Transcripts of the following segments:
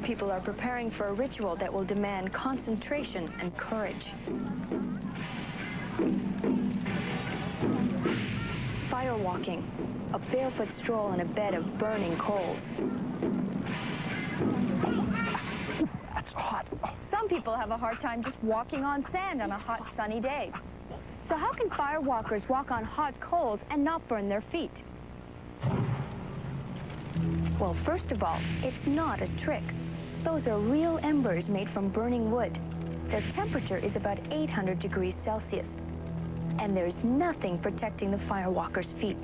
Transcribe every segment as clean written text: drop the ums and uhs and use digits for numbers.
people are preparing for a ritual that will demand concentration and courage. Firewalking, a barefoot stroll in a bed of burning coals. That's hot. Some people have a hard time just walking on sand on a hot, sunny day. So how can firewalkers walk on hot coals and not burn their feet? Well, first of all, it's not a trick. Those are real embers made from burning wood. Their temperature is about 800 degrees Celsius. And there's nothing protecting the firewalkers' feet.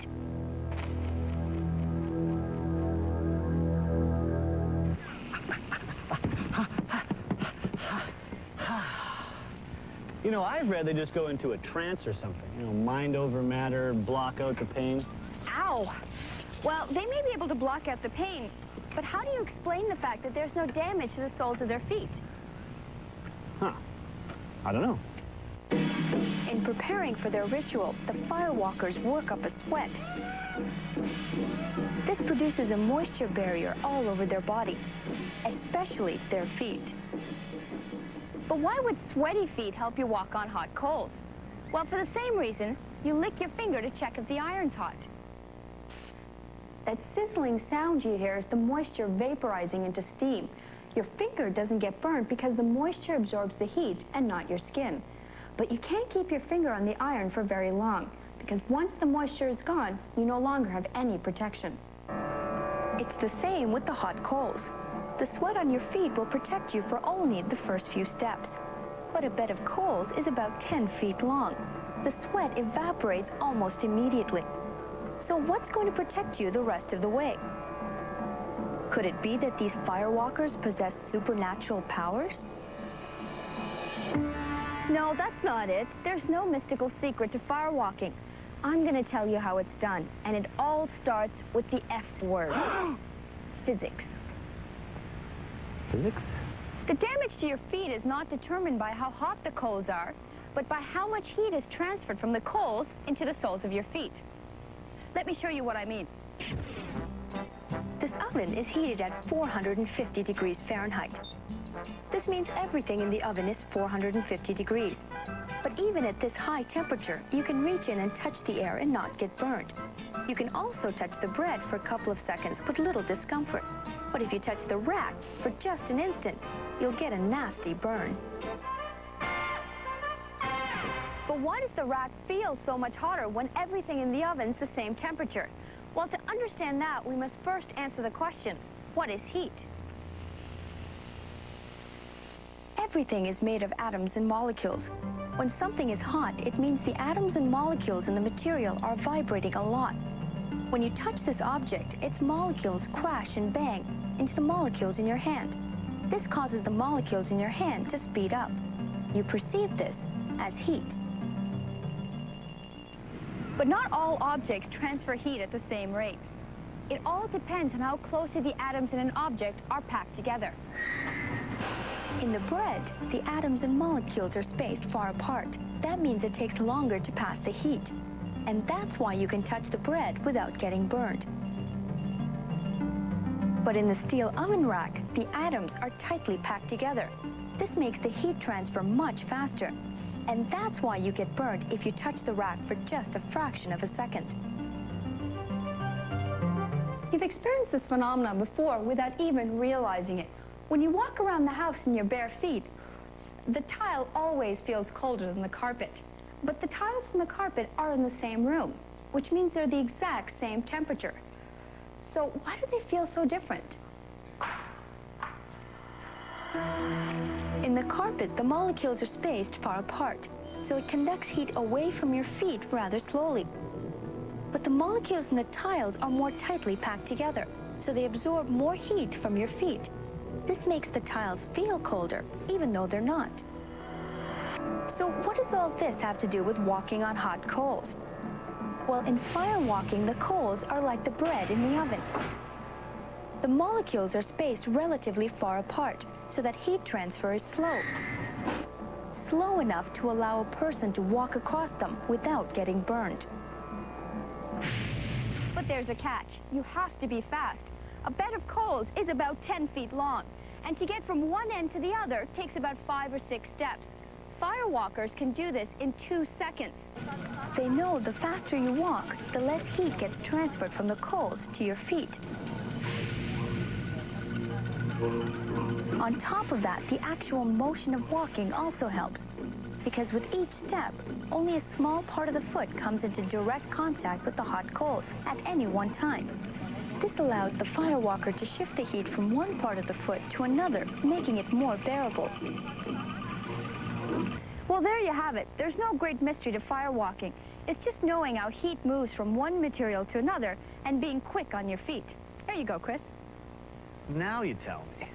You know, I've read they just go into a trance or something. You know, mind over matter, block out the pain. Ow! Well, they may be able to block out the pain, but how do you explain the fact that there's no damage to the soles of their feet? Huh. I don't know. In preparing for their ritual, the firewalkers work up a sweat. This produces a moisture barrier all over their body, especially their feet. But why would sweaty feet help you walk on hot coals? Well, for the same reason, you lick your finger to check if the iron's hot. That sizzling sound you hear is the moisture vaporizing into steam. Your finger doesn't get burned because the moisture absorbs the heat and not your skin. But you can't keep your finger on the iron for very long, because once the moisture is gone, you no longer have any protection. It's the same with the hot coals. The sweat on your feet will protect you for only the first few steps. But a bed of coals is about 10 feet long. The sweat evaporates almost immediately. So what's going to protect you the rest of the way? Could it be that these firewalkers possess supernatural powers? No, that's not it. There's no mystical secret to firewalking. I'm going to tell you how it's done, and it all starts with the F word. Physics. Physics? The damage to your feet is not determined by how hot the coals are, but by how much heat is transferred from the coals into the soles of your feet. Let me show you what I mean. This oven is heated at 450 degrees Fahrenheit. This means everything in the oven is 450 degrees. But even at this high temperature, you can reach in and touch the air and not get burned. You can also touch the bread for a couple of seconds with little discomfort. But if you touch the rack for just an instant, you'll get a nasty burn. But why does the rack feel so much hotter when everything in the oven's the same temperature? Well, to understand that, we must first answer the question, what is heat? Everything is made of atoms and molecules. When something is hot, it means the atoms and molecules in the material are vibrating a lot. When you touch this object, its molecules crash and bang into the molecules in your hand. This causes the molecules in your hand to speed up. You perceive this as heat. But not all objects transfer heat at the same rate. It all depends on how closely the atoms in an object are packed together. In the bread, the atoms and molecules are spaced far apart. That means it takes longer to pass the heat. And that's why you can touch the bread without getting burned. But in the steel oven rack, the atoms are tightly packed together. This makes the heat transfer much faster. And that's why you get burned if you touch the rack for just a fraction of a second. You've experienced this phenomenon before without even realizing it. When you walk around the house in your bare feet, the tile always feels colder than the carpet. But the tiles and the carpet are in the same room, which means they're the exact same temperature. So why do they feel so different? In the carpet, the molecules are spaced far apart, so it conducts heat away from your feet rather slowly. But the molecules in the tiles are more tightly packed together, so they absorb more heat from your feet. This makes the tiles feel colder, even though they're not. So what does all this have to do with walking on hot coals? Well, in firewalking, the coals are like the bread in the oven. The molecules are spaced relatively far apart, so that heat transfer is slow. Slow enough to allow a person to walk across them without getting burned. But there's a catch. You have to be fast. A bed of coals is about 10 feet long, And to get from one end to the other takes about 5 or 6 steps. Firewalkers can do this in 2 seconds. They know the faster you walk, the less heat gets transferred from the coals to your feet. On top of that, the actual motion of walking also helps, because with each step, only a small part of the foot comes into direct contact with the hot coals at any one time. This allows the firewalker to shift the heat from one part of the foot to another, making it more bearable. Well, there you have it. There's no great mystery to firewalking. It's just knowing how heat moves from one material to another and being quick on your feet. There you go, Chris. Now you tell me.